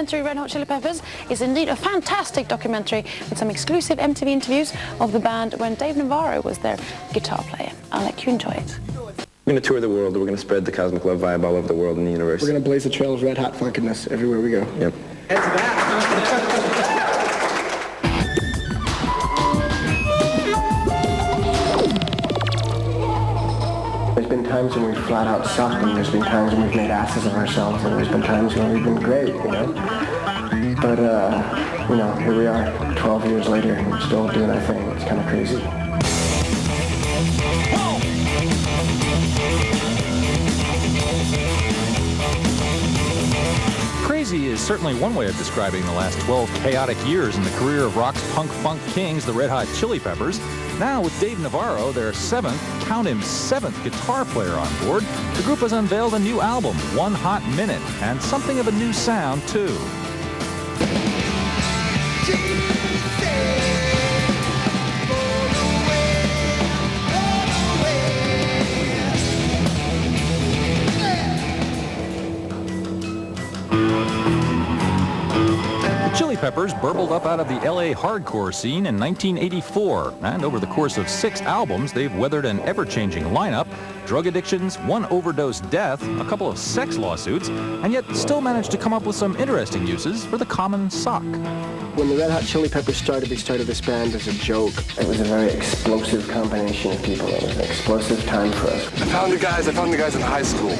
Rockumentary Red Hot Chili Peppers is indeed a fantastic documentary with some exclusive MTV interviews of the band when Dave Navarro was their guitar player. I'll let you enjoy it. We're going to tour the world. We're going to spread the cosmic love vibe all over the world and the universe. We're going to blaze the trail of red hot funkiness everywhere we go. Yep. Head to that. There's been times when we've flat out sucked, and there's been times when we've made asses of ourselves, and there's been times when we've been great, you know? But, you know, here we are, 12 years later, and we're still doing our thing. It's kind of crazy. Crazy is certainly one way of describing the last 12 chaotic years in the career of rock's punk-funk kings, the Red Hot Chili Peppers. Now, with Dave Navarro, their seventh guitar player on board, the group has unveiled a new album, One Hot Minute, and something of a new sound, too. Chili Peppers burbled up out of the LA hardcore scene in 1984, and over the course of 6 albums, they've weathered an ever-changing lineup, drug addictions, 1 overdose death, a couple of sex lawsuits, and yet still managed to come up with some interesting uses for the common sock. When the Red Hot Chili Peppers started, they started this band as a joke. It was a very explosive combination of people. It was an explosive time for us. I found the guys in high school.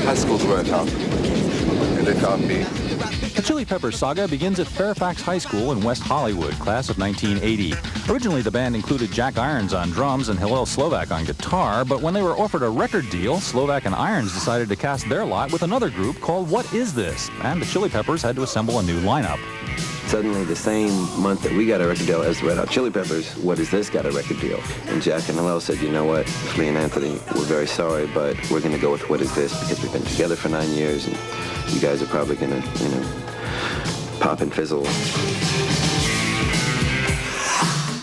High school's where I found them. And they found me. The Chili Peppers saga begins at Fairfax High School in West Hollywood, class of 1980. Originally, the band included Jack Irons on drums and Hillel Slovak on guitar, but when they were offered a record deal, Slovak and Irons decided to cast their lot with another group called What Is This? And the Chili Peppers had to assemble a new lineup. Suddenly, the same month that we got a record deal as the Red Hot Chili Peppers, What Is This got a record deal. And Jack and Hillel said, you know what, me and Anthony, we're very sorry, but we're going to go with What Is This because we've been together for 9 years, and you guys are probably going to, you know, pop and fizzle.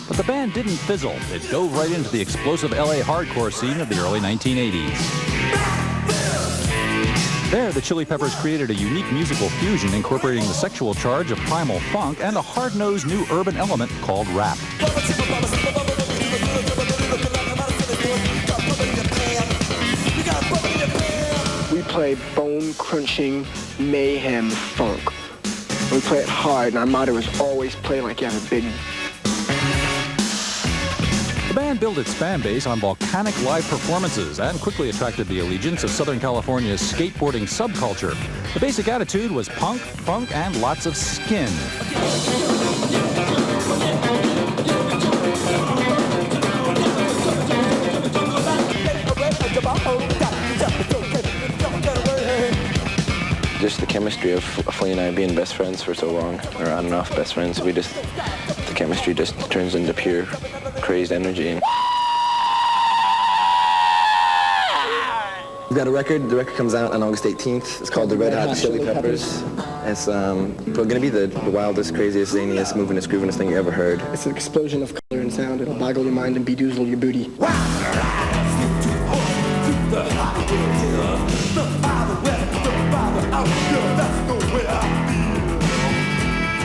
But the band didn't fizzle. It dove right into the explosive LA hardcore scene of the early 1980s. There, the Chili Peppers created a unique musical fusion incorporating the sexual charge of primal funk and a hard-nosed new urban element called rap. We play bone-crunching mayhem funk. We play it hard, and our motto is always play like you have a big... The band built its fan base on volcanic live performances and quickly attracted the allegiance of Southern California's skateboarding subculture. The basic attitude was punk, funk, and lots of skin. Just the chemistry of Flea and I being best friends for so long, or on and off best friends, the chemistry just turns into pure crazed energy. We've got a record. The record comes out on August 18th. It's called The Red Hot Chili Peppers. It's going to be the wildest, craziest, zaniest, movingest, groovingest thing you ever heard. It's an explosion of color and sound. It'll boggle your mind and bedoozle your booty.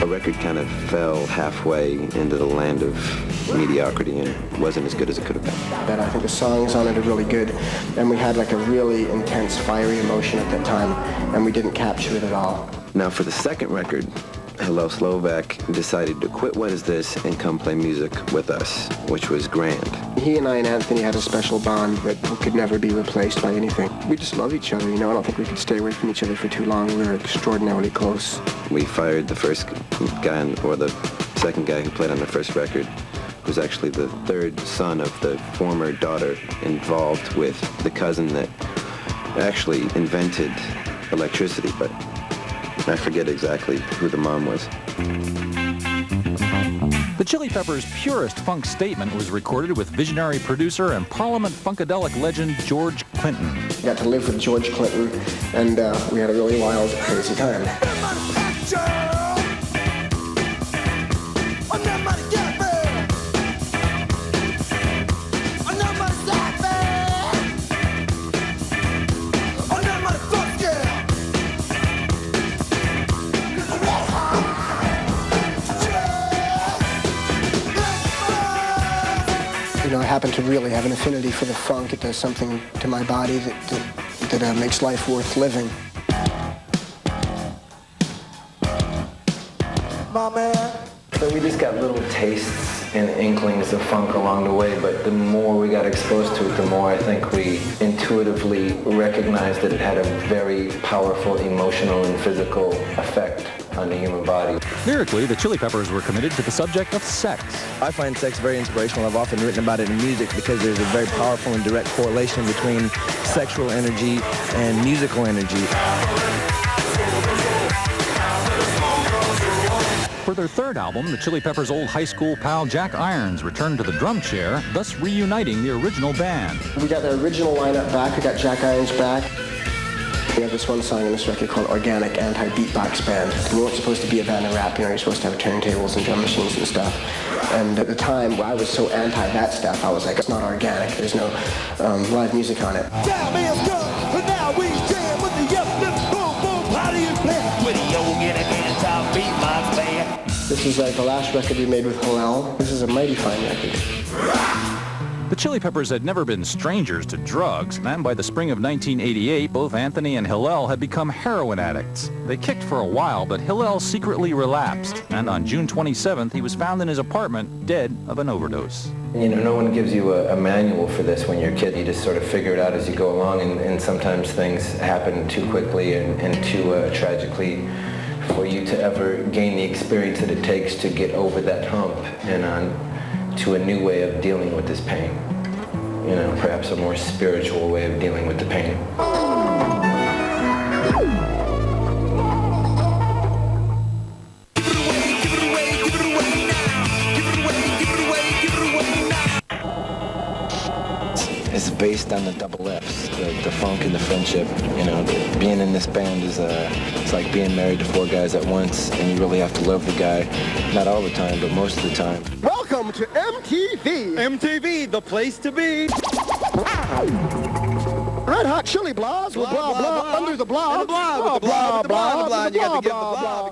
A record kind of fell halfway into the land of mediocrity and wasn't as good as it could have been. That I think the songs on it are really good, and we had like a really intense, fiery emotion at that time, and we didn't capture it at all. Now for the second record, Hillel Slovak decided to quit What Is This and come play music with us, which was grand. He and I and Anthony had a special bond that could never be replaced by anything. We just love each other, you know. I don't think we could stay away from each other for too long. We were extraordinarily close. We fired the first guy, or the second guy who played on the first record, who's actually the third son of the former daughter involved with the cousin that actually invented electricity, but I forget exactly who the mom was. The Chili Peppers' purest funk statement was recorded with visionary producer and Parliament Funkadelic legend George Clinton. I got to live with George Clinton, and we had a really wild, crazy time. happen to really have an affinity for the funk. It does something to my body that makes life worth living. My man. So we just got little tastes and inklings of funk along the way, but the more we got exposed to it, the more I think we intuitively recognized that it had a very powerful emotional and physical effect on the human body. Lyrically, the Chili Peppers were committed to the subject of sex. I find sex very inspirational. I've often written about it in music because there's a very powerful and direct correlation between sexual energy and musical energy. For their third album, the Chili Peppers' old high school pal Jack Irons returned to the drum chair, thus reuniting the original band. We got the original lineup back. We got Jack Irons back. We have this one song in this record called Organic Anti-Beatbox Band. We weren't supposed to be a band of rap, you know, you're supposed to have turntables and drum machines and stuff. And at the time, where I was so anti that stuff, I was like, it's not organic, there's no live music on it. This is like the last record we made with Hillel. This is a mighty fine record. The Chili Peppers had never been strangers to drugs, and by the spring of 1988, both Anthony and Hillel had become heroin addicts. They kicked for a while, but Hillel secretly relapsed, and on June 27th, he was found in his apartment, dead of an overdose. You know, no one gives you a manual for this when you're a kid. You just sort of figure it out as you go along, and sometimes things happen too quickly and too tragically for you to ever gain the experience that it takes to get over that hump and on to a new way of dealing with this pain. You know, perhaps a more spiritual way of dealing with the pain. It's based on the double F's, the funk and the friendship. You know, being in this band is it's like being married to four guys at once, and you really have to love the guy, not all the time, but most of the time. Welcome to MTV! MTV, the place to be. Red Hot Chili Blahs with blah blah under the blah. Blah, blah, blah. You got to give the blah.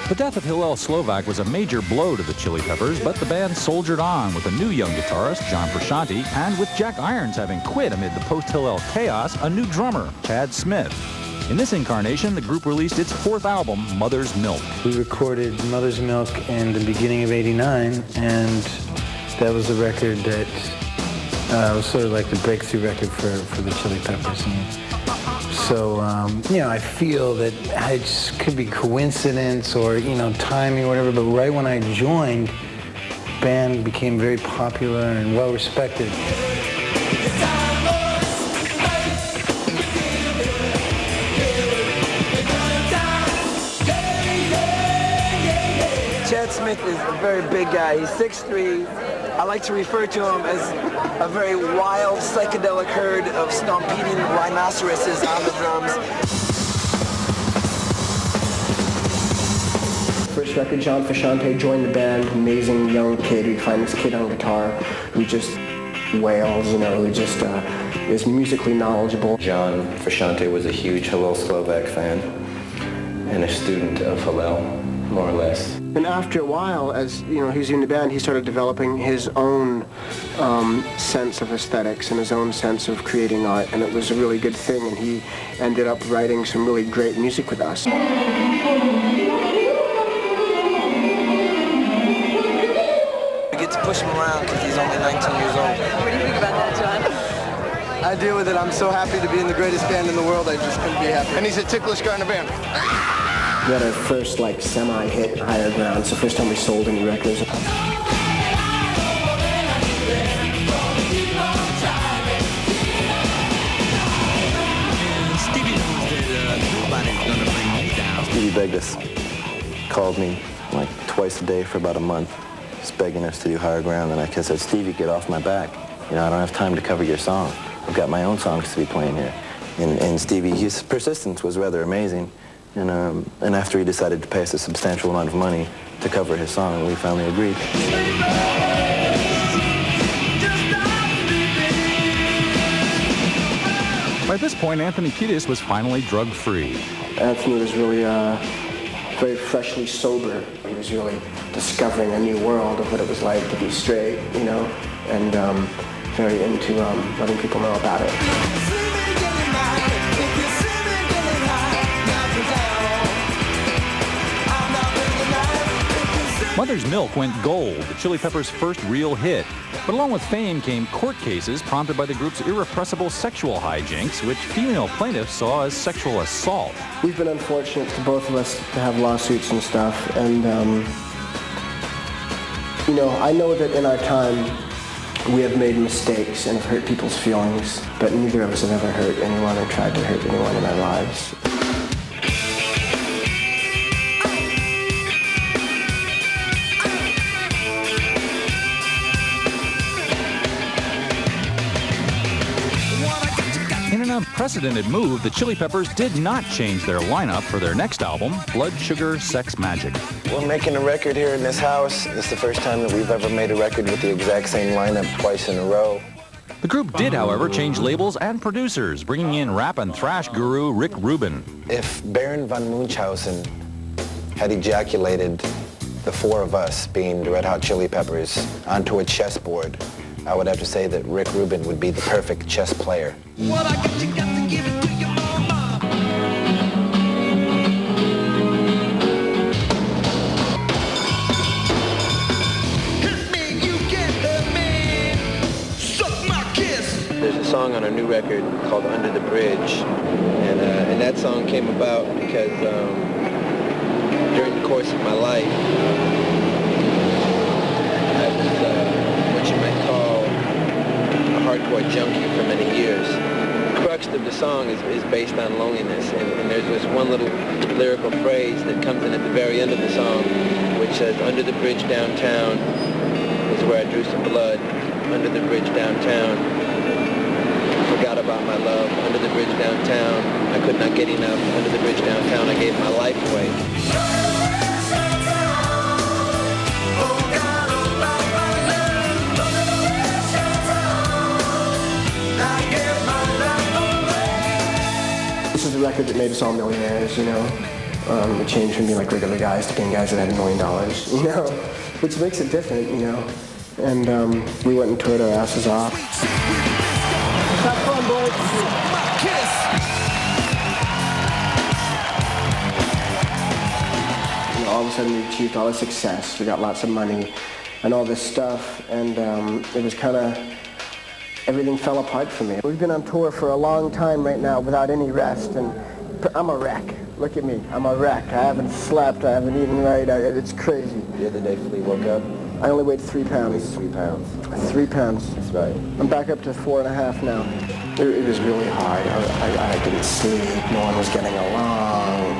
The death of Hillel Slovak was a major blow to the Chili Peppers, but the band soldiered on with a new young guitarist, John Frusciante, and with Jack Irons having quit amid the post-Hillel chaos, a new drummer, Chad Smith. In this incarnation, the group released its fourth album, Mother's Milk. We recorded Mother's Milk in the beginning of '89, and that was a record that was sort of like the breakthrough record for the Chili Peppers. And so, you know, I feel that it just could be coincidence or, you know, timing or whatever, but right when I joined, the band became very popular and well-respected. Chad Smith is a very big guy. He's 6'3". I like to refer to him as a very wild, psychedelic herd of stompeding rhinoceroses on the drums. First record, John Frusciante joined the band, amazing young kid. We find this kid on guitar who just wails, you know, who just is musically knowledgeable. John Frusciante was a huge Hillel Slovak fan and a student of Hillel, more or less. And after a while, as you know, he was in the band, he started developing his own sense of aesthetics and his own sense of creating art, and it was a really good thing, and he ended up writing some really great music with us. I get to push him around because he's only 19 years old. What do you think about that, John? I deal with it. I'm so happy to be in the greatest band in the world. I just couldn't be happy. And he's a ticklish guy in the band. We had our first like semi-hit Higher Ground. It's the first time we sold any records. Stevie begged us, called me like twice a day for about a month, just begging us to do Higher Ground. And I said, Stevie, get off my back. You know, I don't have time to cover your song. I've got my own songs to be playing here. And Stevie, his persistence was rather amazing. And after he decided to pay us a substantial amount of money to cover his song, we finally agreed. By this point, Anthony Kiedis was finally drug-free. Anthony was really very freshly sober. He was really discovering a new world of what it was like to be straight, you know. And very into letting people know about it. Mother's Milk went gold, the Chili Peppers' first real hit. But along with fame came court cases prompted by the group's irrepressible sexual hijinks, which female plaintiffs saw as sexual assault. We've been unfortunate to both of us to have lawsuits and stuff, and you know, I know that in our time we have made mistakes and have hurt people's feelings, but neither of us have ever hurt anyone or tried to hurt anyone in our lives. In an unprecedented move, the Chili Peppers did not change their lineup for their next album, Blood Sugar Sex Magic. We're making a record here in this house. It's the first time that we've ever made a record with the exact same lineup twice in a row. The group did, however, change labels and producers, bringing in rap and thrash guru Rick Rubin. If Baron von Munchausen had ejaculated the four of us, being the Red Hot Chili Peppers, onto a chessboard, I would have to say that Rick Rubin would be the perfect chess player. What I got, you got to give it to your mama. Hit me, you get hurt me. Suck my kiss. There's a song on our new record called Under the Bridge, and that song came about because during the course of my life, I was what you might call a hardcore junkie for many years. The crux of the song is based on loneliness, and there's this one little lyrical phrase that comes in at the very end of the song, which says, under the bridge downtown is where I drew some blood. Under the bridge downtown, forgot about my love. Under the bridge downtown, I could not get enough. Under the bridge downtown, I gave my life away. This is the record that made us all millionaires, you know. We changed from being like regular guys to being guys that had $1 million, you know, which makes it different, you know. And we went and toured our asses off. Have fun, boys. You know, all of a sudden we achieved all this success. We got lots of money and all this stuff, and it was kind of, everything fell apart for me. We've been on tour for a long time right now without any rest, and I'm a wreck. Look at me, I'm a wreck. I haven't slept, I haven't eaten right, it's crazy. The other day, Flea woke up. I only weighed 3 pounds. 3 pounds. 3 pounds. That's right. I'm back up to 4.5 now. It was really hard. I didn't sleep, no one was getting along.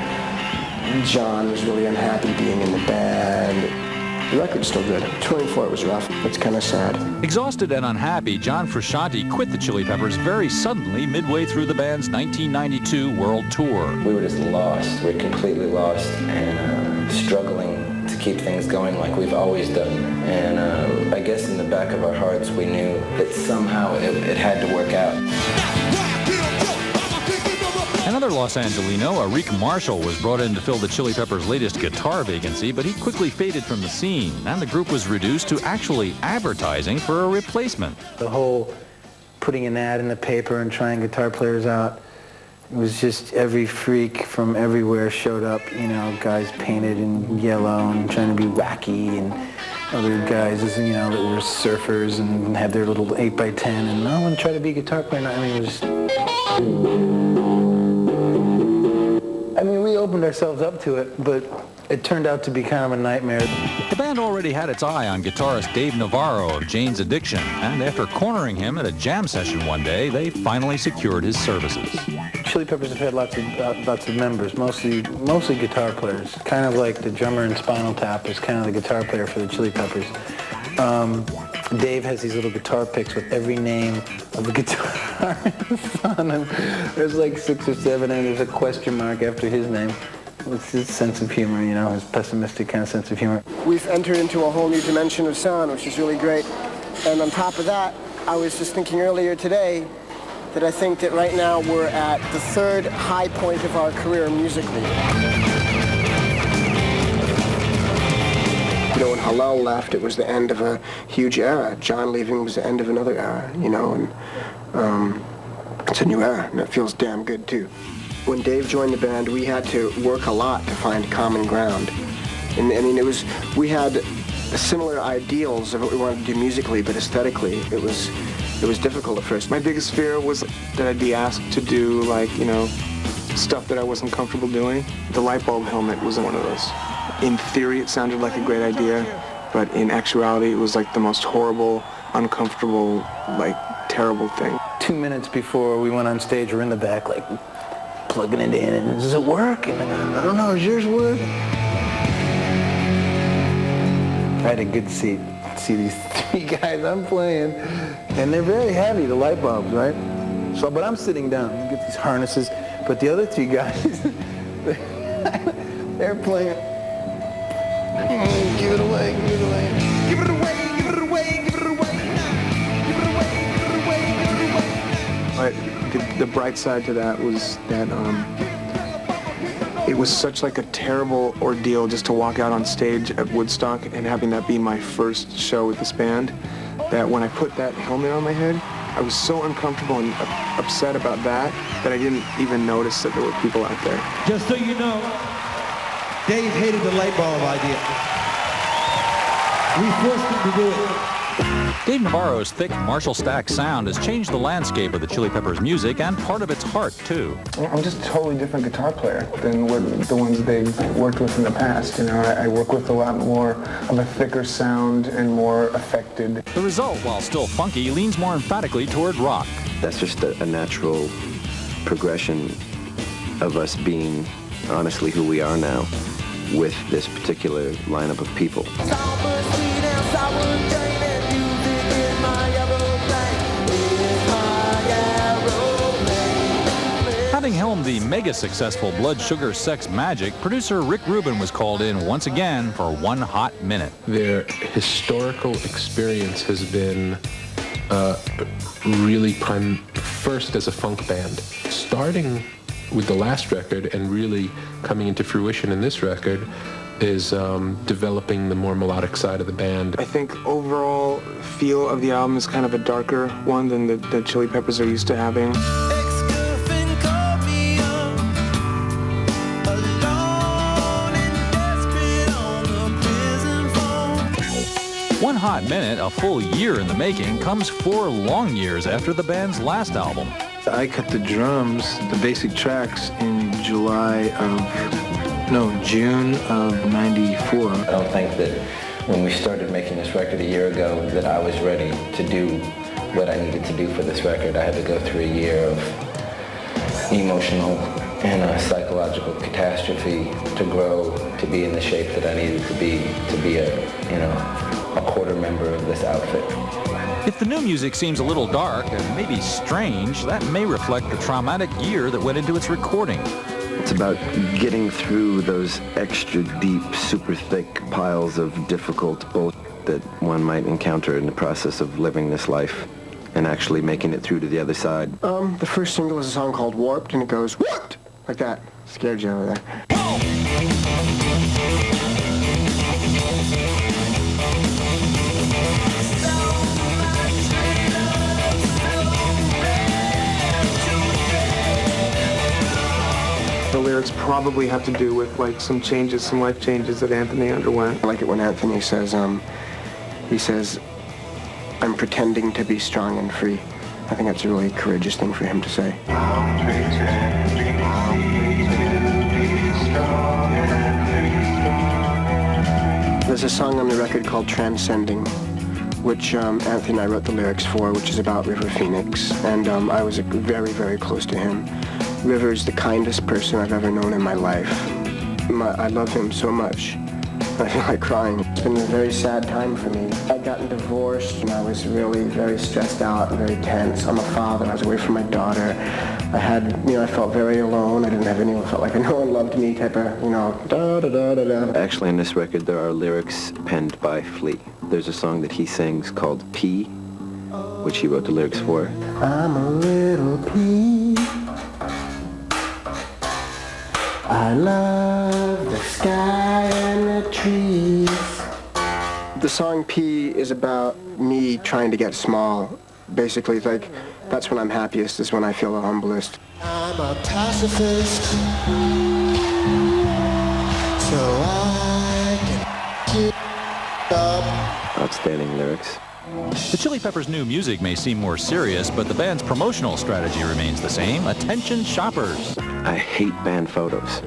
John was really unhappy being in the band. The record's still good. Touring for it was rough. It's kind of sad. Exhausted and unhappy, John Frusciante quit the Chili Peppers very suddenly midway through the band's 1992 world tour. We were just lost. We were completely lost and struggling to keep things going like we've always done. And I guess in the back of our hearts we knew that somehow it had to work out. Another Los Angelino, Rick Marshall, was brought in to fill the Chili Peppers' latest guitar vacancy, but he quickly faded from the scene, and the group was reduced to actually advertising for a replacement. The whole putting an ad in the paper and trying guitar players out, it was just every freak from everywhere showed up, you know, guys painted in yellow and trying to be wacky, and other guys, you know, that were surfers and had their little 8x10, and no one tried to be a guitar player. I mean, it was we opened ourselves up to it, but it turned out to be kind of a nightmare. The band already had its eye on guitarist Dave Navarro of Jane's Addiction, and after cornering him at a jam session one day, they finally secured his services. Chili Peppers have had lots of members, mostly guitar players. Kind of like the drummer in Spinal Tap is kind of the guitar player for the Chili Peppers. Dave has these little guitar picks with every name of the guitarist on them. There's like 6 or 7, and there's a question mark after his name. It's his sense of humor, you know, his pessimistic kind of sense of humor. We've entered into a whole new dimension of sound, which is really great. And on top of that, I was just thinking earlier today that I think that right now we're at the 3rd high point of our career musically. You know, when Halal left, it was the end of a huge era. John leaving was the end of another era, you know, and it's a new era, and it feels damn good, too. When Dave joined the band, we had to work a lot to find common ground. And I mean, we had similar ideals of what we wanted to do musically, but aesthetically, it was difficult at first. My biggest fear was that I'd be asked to do, like, you know, stuff that I wasn't comfortable doing. The light bulb helmet was one of those. In theory, it sounded like a great idea, but in actuality, it was like the most horrible, uncomfortable, like, terrible thing. 2 minutes before we went on stage, we're in the back, like, plugging it in, and does it work? And I don't know, does yours work? I had a good seat. See these 3 guys I'm playing, and they're very heavy, the light bulbs, right? So, but I'm sitting down, you get these harnesses, but the other 3 guys, they're playing. Give it away, give it away. Give it away, give it away, give it away now. Give it away, give it away, give it away now. But the bright side to that was that it was such like a terrible ordeal just to walk out on stage at Woodstock and having that be my first show with this band, that when I put that helmet on my head, I was so uncomfortable and upset about that I didn't even notice that there were people out there. Just so you know, Dave hated the light bulb idea. We forced him to do it. Dave Navarro's thick Marshall Stack sound has changed the landscape of the Chili Peppers' music and part of its heart, too. I'm just a totally different guitar player than the ones they've worked with in the past. You know, I work with a lot more of a thicker sound and more affected. The result, while still funky, leans more emphatically toward rock. That's just a natural progression of us being honestly who we are now with this particular lineup of people. Having helmed the mega-successful Blood Sugar Sex Magic, producer Rick Rubin was called in once again for One Hot Minute. Their historical experience has been really first as a funk band. Starting with the last record and really coming into fruition in this record is developing the more melodic side of the band. I think overall feel of the album is kind of a darker one than the Chili Peppers are used to having. One Hot Minute, a full year in the making, comes 4 long years after the band's last album. I cut the drums, the basic tracks, in June of '94. I don't think that when we started making this record a year ago that I was ready to do what I needed to do for this record. I had to go through a year of emotional and psychological catastrophe to grow to be in the shape that I needed to be a quarter member of this outfit. If the new music seems a little dark and maybe strange, that may reflect the traumatic year that went into its recording. It's about getting through those extra deep, super thick piles of difficult bullshit that one might encounter in the process of living this life and actually making it through to the other side. The first single is a song called Warped, and it goes, "What?" like that. Scared you over there. The lyrics probably have to do with like some life changes that Anthony underwent. I like it when Anthony says, he says, "I'm pretending to be strong and free." I think that's a really courageous thing for him to say. There's a song on the record called Transcending, which Anthony and I wrote the lyrics for, which is about River Phoenix, and I was very, very close to him. River is the kindest person I've ever known in my life. I love him so much. I feel like crying. It's been a very sad time for me. I'd gotten divorced, and I was really very stressed out and very tense. I'm a father. I was away from my daughter. I felt very alone. I didn't have anyone. I felt like no one loved me type of, da-da-da-da-da. Actually, in this record, there are lyrics penned by Flea. There's a song that he sings called P, which he wrote the lyrics for. I'm a little pea. I love the sky and the trees. song P is about me trying to get small. Basically, it's like, that's when I'm happiest, is when I feel the humblest. I'm a pacifist, so I can keep up. Outstanding lyrics. The Chili Peppers' new music may seem more serious, but the band's promotional strategy remains the same. Attention shoppers. I hate band photos.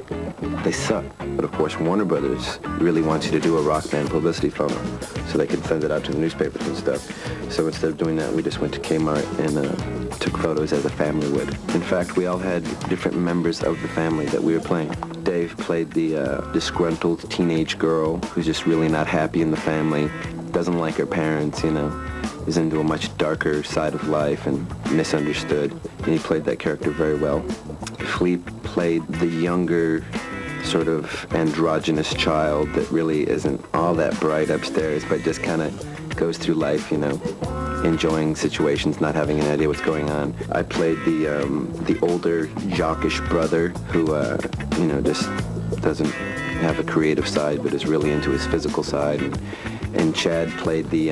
They suck. But of course, Warner Brothers really wants you to do a rock band publicity photo so they can send it out to the newspapers and stuff. So instead of doing that, we just went to Kmart and took photos as a family would. In fact, we all had different members of the family that we were playing. Dave played the disgruntled teenage girl who's just really not happy in the family, doesn't like her parents, you know, is into a much darker side of life and misunderstood. And he played that character very well. Philippe played the younger, sort of androgynous child that really isn't all that bright upstairs, but just kind of goes through life, you know, enjoying situations, not having an idea what's going on. I played the older, jockish brother who, you know, just doesn't have a creative side, but is really into his physical side. And Chad played the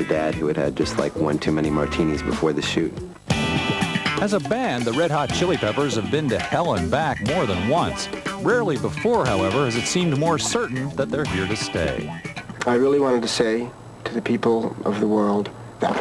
dad who had just like one too many martinis before the shoot. As a band, the Red Hot Chili Peppers have been to hell and back more than once. Rarely before, however, has it seemed more certain that they're here to stay. I really wanted to say to the people of the world that